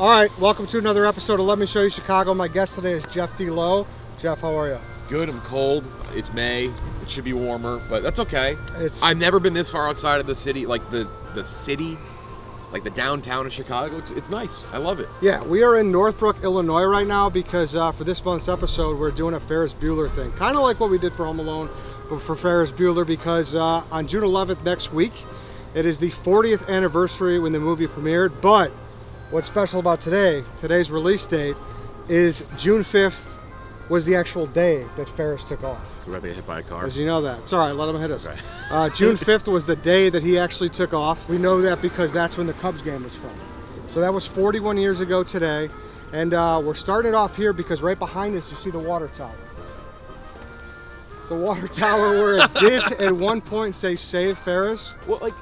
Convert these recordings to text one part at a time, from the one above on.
All right, welcome to another episode of Let Me Show You Chicago. My guest today is Jeff D. Lowe. Jeff, how are you? Good, I'm cold. It's May. It should be warmer, but that's okay. I've never been this far outside of the city, like the city, like the downtown of Chicago. It's nice. I love it. Yeah, we are in Northbrook, Illinois right now because for this month's episode, we're doing a Ferris Bueller thing. Kind of like what we did for Home Alone, but for Ferris Bueller because on June 11th next week, it is the 40th anniversary when the movie premiered. But what's special about today's release date, is June 5th was the actual day that Ferris took off. So we're about to get hit by a car. As you know that. It's all right, let him hit us. Okay. June 5th was the day that he actually took off. We know that because that's when the Cubs game was from. So that was 41 years ago today. And we're starting it off here because right behind us you see the water tower. It's the water tower where it did at one point say save Ferris. Well, like,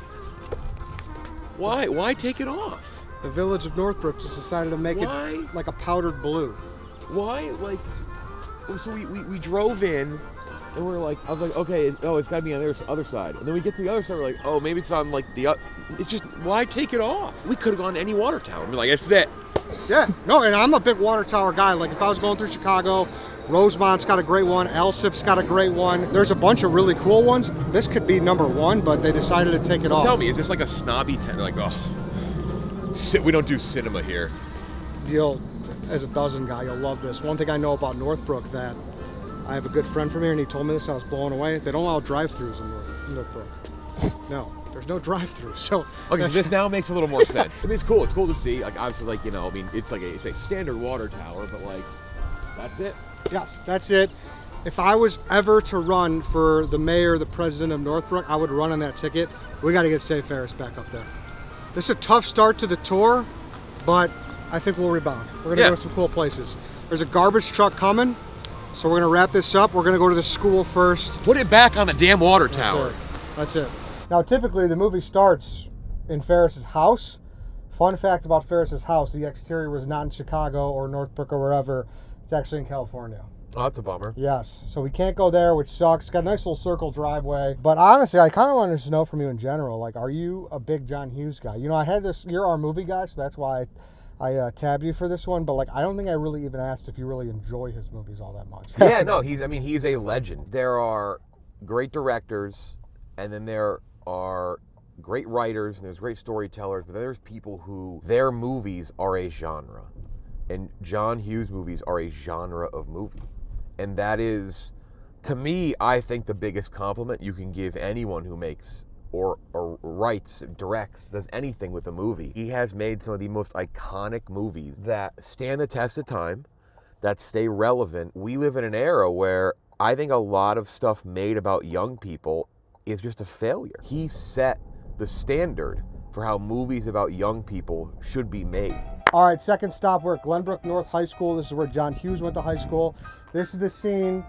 why take it off? The village of Northbrook just decided to make it like a powdered blue. Why? Like, so we drove in and we're like, I was like, okay, it's gotta be on the other side. And then we get to the other side, we're like, oh, maybe it's on like it's just, why take it off? We could have gone to any water tower. We're like, it's it. Yeah, no, and I'm a big water tower guy. Like if I was going through Chicago, Rosemont's got a great one, Alsip's got a great one. There's a bunch of really cool ones. This could be number one, but they decided to take it off. Tell me, is this like a snobby tent? Like, oh, we don't do cinema here. As a dozen guy, you'll love this. One thing I know about Northbrook that I have a good friend from here, and he told me this, I was blown away. They don't allow drive-thrus in Northbrook. No, there's no drive-thru. So okay, so this now makes a little more sense. I mean, it's cool. It's cool to see. Like, obviously, like, you know, I mean, it's a standard water tower, but like, that's it. Yes, that's it. If I was ever to run for the mayor, the president of Northbrook, I would run on that ticket. We got to get Save Ferris back up there. This is a tough start to the tour, but I think we'll rebound. We're gonna go to some cool places. There's a garbage truck coming, so we're gonna wrap this up. We're gonna go to the school first. Put it back on the damn water tower. That's it. Now, typically the movie starts in Ferris's house. Fun fact about Ferris's house, the exterior was not in Chicago or Northbrook or wherever. It's actually in California. Oh, that's a bummer. Yes, so we can't go there, which sucks. It's got a nice little circle driveway. But honestly, I kind of wanted to know from you in general, like, are you a big John Hughes guy? You know, I had this, you're our movie guy, so that's why I tabbed you for this one. But like, I don't think I really even asked if you really enjoy his movies all that much. Yeah, no, he's a legend. There are great directors, and then there are great writers, and there's great storytellers, but then there's people who, their movies are a genre. And John Hughes movies are a genre of movie. And that is, to me, I think the biggest compliment you can give anyone who makes or writes, directs, does anything with a movie. He has made some of the most iconic movies that stand the test of time, that stay relevant. We live in an era where I think a lot of stuff made about young people is just a failure. He set the standard for how movies about young people should be made. All right, second stop, we're at Glenbrook North High School. This is where John Hughes went to high school. This is the scene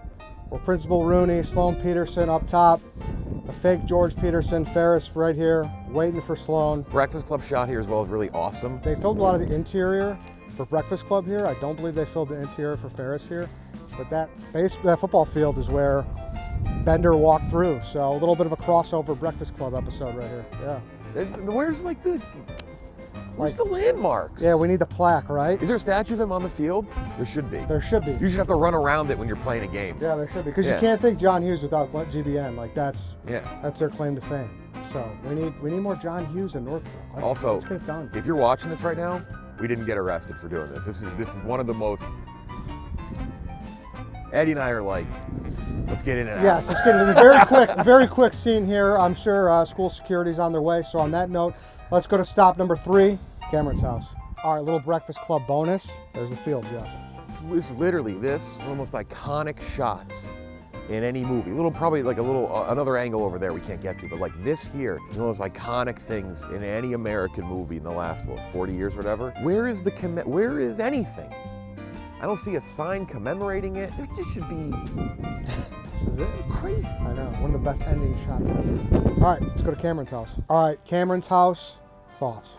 where Principal Rooney, Sloane Peterson up top, the fake George Peterson, Ferris right here, waiting for Sloane. Breakfast Club shot here as well is really awesome. They filmed a lot of the interior for Breakfast Club here. I don't believe they filmed the interior for Ferris here, but that football field is where Bender walked through. So a little bit of a crossover Breakfast Club episode right here. Yeah. Where's like the... Where's the landmarks? Yeah, we need the plaque, right? Is there a statue of him on the field? There should be. There should be. You should have to run around it when you're playing a game. Yeah, there should be. Because you can't think John Hughes without GBN. Like that's their claim to fame. So we need more John Hughes in Northbrook. Let's get it done. If you're watching this right now, we didn't get arrested for doing this. This is one of the most. Eddie and I are like, let's get in and out. Yeah, let's get in. A very quick scene here. I'm sure school security's on their way. So on that note, let's go to stop number 3, Cameron's house. All right, little Breakfast Club bonus. There's the field, Jeff. It's literally one of the most iconic shots in any movie. Probably like another angle over there we can't get to, but like this here is one of those iconic things in any American movie in the last 40 years or whatever. Where is anything? I don't see a sign commemorating it. There just should be. This is it. Crazy. I know. One of the best ending shots ever. All right, let's go to Cameron's house. All right, Cameron's house. Thoughts?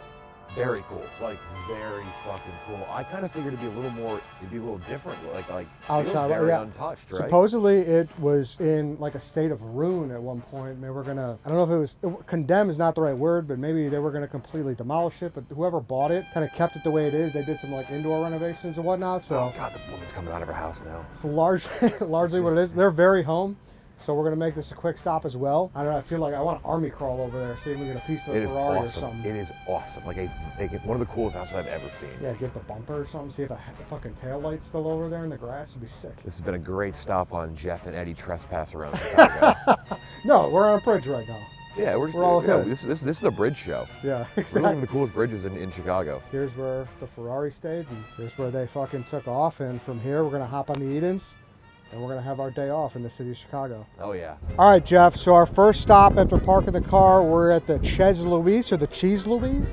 Very cool. Like, very fucking cool. I kind of figured it'd be a little different. Like Outside, feels very yeah. untouched, right? Supposedly it was in like a state of ruin at one point, and they were gonna, I don't know if it was, condemn is not the right word, but maybe they were gonna completely demolish it, but whoever bought it kind of kept it the way it is. They did some like indoor renovations and whatnot, so. Oh God, the woman's coming out of her house now. It's largely what it is. They're very home. So we're gonna make this a quick stop as well. I don't know, I feel like I want to army crawl over there, see if we get a piece of the Ferrari or something. It is awesome. Like one of the coolest houses I've ever seen. Yeah, get the bumper or something, see if the fucking tail light's still over there in the grass. It'd be sick. This has been a great stop on Jeff and Eddie trespass around Chicago. No, we're on a bridge right now. Yeah, we're all good. This is a bridge show. Yeah, exactly. We're one of the coolest bridges in Chicago. Here's where the Ferrari stayed, and here's where they fucking took off. And from here, we're gonna hop on the Edens, and we're gonna have our day off in the city of Chicago. Oh yeah. All right, Jeff. So our first stop after parking the car, we're at the Ches Louise or the Cheese Louise.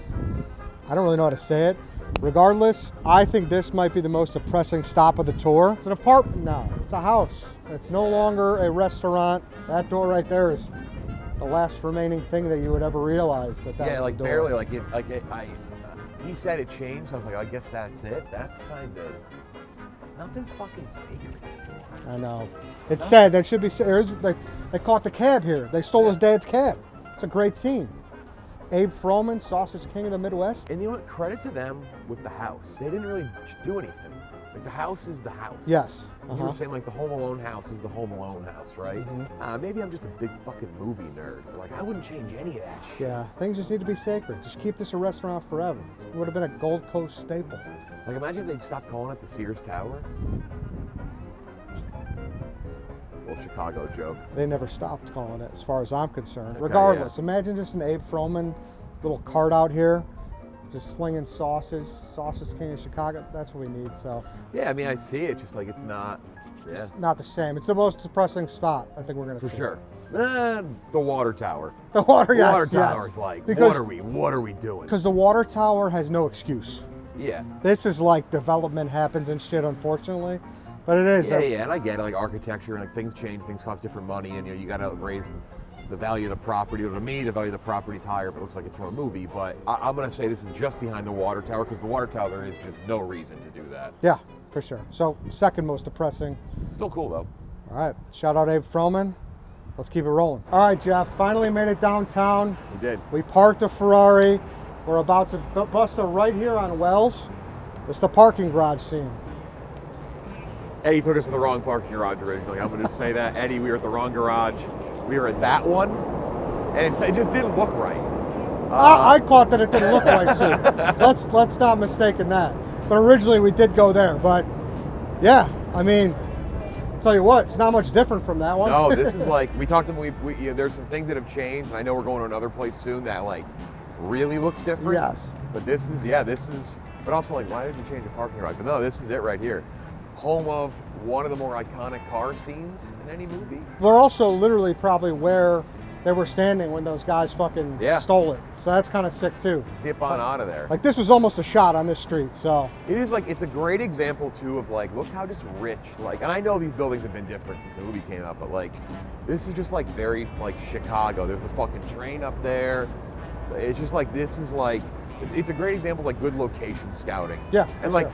I don't really know how to say it. Regardless, I think this might be the most depressing stop of the tour. It's an apartment now. It's a house. It's no longer a restaurant. That door right there is the last remaining thing that you would ever realize that was like the door. barely. He said it changed. I was like, I guess that's it. That's kind of. Nothing's fucking sacred anymore. I know. It's sad. That should be. They caught the cab here. They stole his dad's cab. It's a great scene. Abe Froman, Sausage King of the Midwest. And you know what? Credit to them with the house. They didn't really do anything. Like the house is the house. Yes. You were saying like the Home Alone house is the Home Alone house, right? Maybe I'm just a big fucking movie nerd. But like I wouldn't change any of that shit. Yeah, things just need to be sacred. Just keep this a restaurant forever. It would have been a Gold Coast staple. Like imagine if they'd stopped calling it the Sears Tower. Little Chicago joke. They never stopped calling it, as far as I'm concerned. Okay, Regardless, imagine just an Abe Froman little cart out here, just slinging sausage King of Chicago. That's what we need. So. Yeah, I mean I see it. Just like it's not. Yeah. It's not the same. It's the most depressing spot I think we're gonna see. For sure. The water tower. The water, yes. The water tower's like, because, what are we doing? Because the water tower has no excuse. Yeah. This is like development happens and shit, unfortunately. But it is. Yeah, and I get it, like architecture, and like things change, things cost different money, and you gotta raise the value of the property. To me, the value of the property is higher, but it looks like it's from a movie. But I'm gonna say this is just behind the water tower, because the water tower, there is just no reason to do that. Yeah, for sure. So, second most depressing. Still cool, though. All right, shout out Abe Froman. Let's keep it rolling. All right, Jeff, finally made it downtown. We did. We parked a Ferrari. We're about to bust a right here on Wells. It's the parking garage scene. Eddie took us to the wrong parking garage originally. I'm going to just say that. Eddie, we were at the wrong garage. We were at that one, and it just didn't look right. I caught that it didn't look right, too. Let's not mistake in that. But originally we did go there. But, yeah, I mean, I'll tell you what, it's not much different from that one. No, this is like, we talked about, there's some things that have changed, and I know we're going to another place soon that, like, really looks different. Yes. But this is, but also, like, why did you change the parking garage? But no, this is it right here. Home of one of the more iconic car scenes in any movie. We're also literally probably where they were standing when those guys fucking stole it. So that's kind of sick too. Zip on out of there. Like this was almost a shot on this street, so. It is like, it's a great example too of like, look how just rich, like, and I know these buildings have been different since the movie came out, but like, this is just like very like Chicago. There's a fucking train up there. It's just like, this is like, it's a great example of like good location scouting. Yeah. And like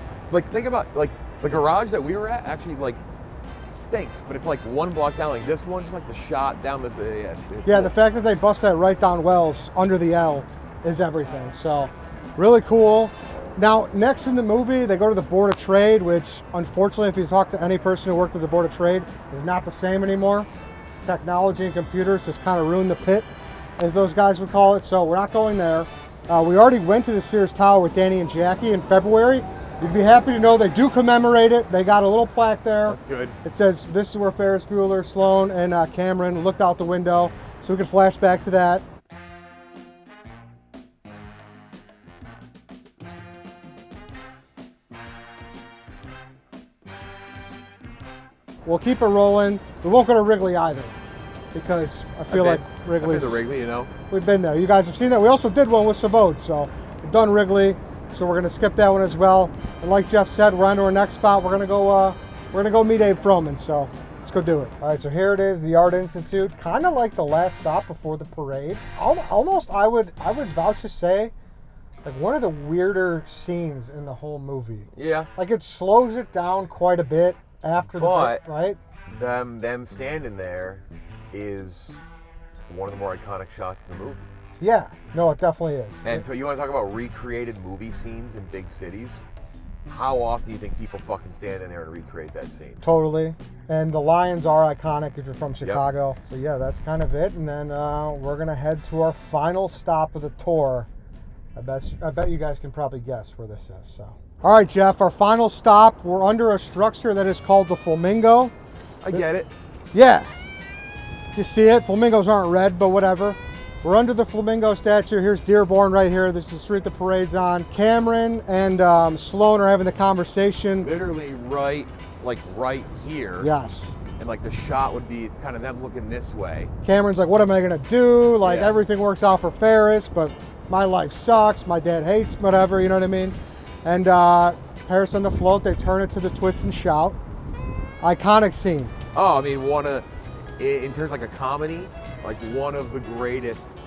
think about like, the garage that we were at actually like stinks, but it's like one block down. Like this one, just like the shot down this. Yeah, the fact that they bust that right down Wells under the L is everything. So, really cool. Now, next in the movie, they go to the Board of Trade, which unfortunately, if you talk to any person who worked at the Board of Trade, is not the same anymore. Technology and computers just kind of ruined the pit, as those guys would call it. So we're not going there. We already went to the Sears Tower with Danny and Jackie in February. You'd be happy to know they do commemorate it. They got a little plaque there. That's good. It says, this is where Ferris Bueller, Sloane, and Cameron looked out the window. So we could flash back to that. We'll keep it rolling. We won't go to Wrigley either, because I feel like Wrigley's... I've been to Wrigley, you know. We've been there. You guys have seen that. We also did one with Sabode, so we've done Wrigley. So we're gonna skip that one as well. And like Jeff said, we're on to our next spot. We're gonna go meet Abe Froman. So let's go do it. All right, so here it is, the Art Institute. Kind of like the last stop before the parade. Almost, I would vouch to say, like one of the weirder scenes in the whole movie. Yeah. Like it slows it down quite a bit after the bit, right? Them standing there is one of the more iconic shots in the movie. Yeah, no, it definitely is. And you want to talk about recreated movie scenes in big cities? How often do you think people fucking stand in there and recreate that scene? Totally. And the Lions are iconic if you're from Chicago. Yep. So yeah, that's kind of it. And then we're gonna head to our final stop of the tour. I bet you guys can probably guess where this is. So, all right, Jeff, our final stop. We're under a structure that is called the Flamingo. I get it. Yeah. You see it? Flamingos aren't red, but whatever. We're under the Flamingo statue. Here's Dearborn right here. This is the street the parade's on. Cameron and Sloan are having the conversation. Literally right here. Yes. And like the shot would be, it's kind of them looking this way. Cameron's like, what am I gonna do? Like everything works out for Ferris, but my life sucks. My dad hates whatever, you know what I mean? And Ferris on the float, they turn it to the twist and shout. Iconic scene. Oh, I mean, in terms of like a comedy, like one of the greatest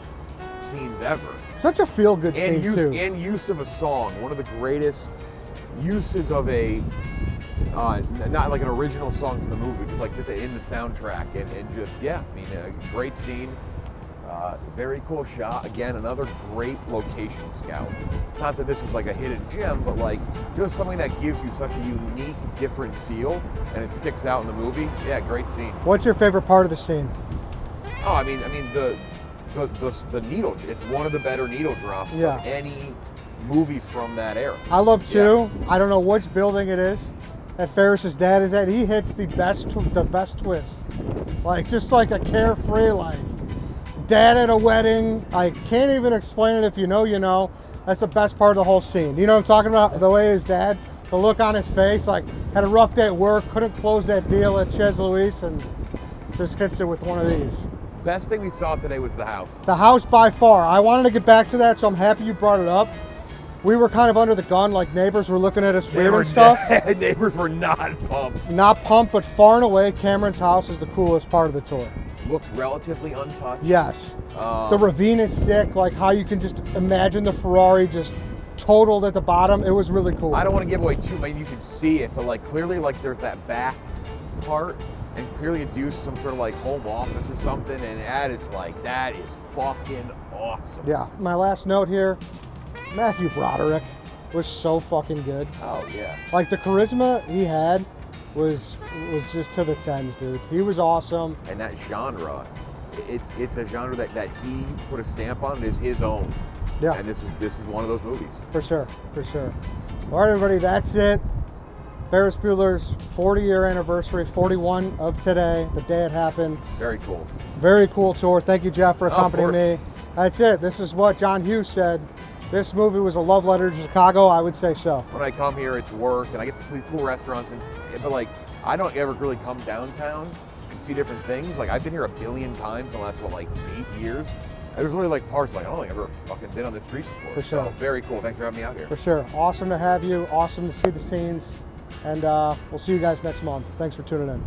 scenes ever. Such a feel-good scene too. And use of a song, one of the greatest uses of a, not like an original song for the movie, just like just in the soundtrack and just, yeah, I mean, a great scene. Very cool shot. Again, another great location scout. Not that this is like a hidden gem, but like just something that gives you such a unique, different feel, and it sticks out in the movie. Yeah, great scene. What's your favorite part of the scene? Oh, I mean the needle. It's one of the better needle drops of any movie from that era. I love too. Yeah. I don't know which building it is that Ferris's dad is at. He hits the best twist, like just like a carefree like. Dad at a wedding. I can't even explain it. If you know, you know. That's the best part of the whole scene. You know what I'm talking about? The way his dad, the look on his face, like had a rough day at work, couldn't close that deal at Chez Luis, and just hits it with one of these. Best thing we saw today was the house. The house by far. I wanted to get back to that, so I'm happy you brought it up. We were kind of under the gun, like neighbors were looking at us weird and stuff. Neighbors were not pumped. Not pumped, but far and away, Cameron's house is the coolest part of the tour. Looks relatively untouched. Yes. The ravine is sick, like how you can just imagine the Ferrari just totaled at the bottom. It was really cool. I don't want to give away too much. You can see it, but like clearly like there's that back part, and clearly it's used as some sort of like home office or something, and that is fucking awesome. Yeah. My last note here, Matthew Broderick was so fucking good. Oh yeah. Like the charisma he had was just to the tens, dude. He was awesome. And that genre, it's a genre that he put a stamp on. It is his own. Yeah. And this is one of those movies. For sure, for sure. All right, everybody, that's it. Ferris Bueller's 40-year anniversary, 41 of today, the day it happened. Very cool. Very cool tour. Thank you, Jeff, for accompanying me. That's it. This is what John Hughes said. This movie was a love letter to Chicago. I would say so. When I come here, it's work, and I get to see cool restaurants, but like I don't ever really come downtown and see different things. Like I've been here a billion times in the last 8 years. And there's really like parts like I don't think I've ever fucking been on this street before. For sure. So, very cool. Thanks for having me out here. For sure. Awesome to have you. Awesome to see the scenes, and we'll see you guys next month. Thanks for tuning in.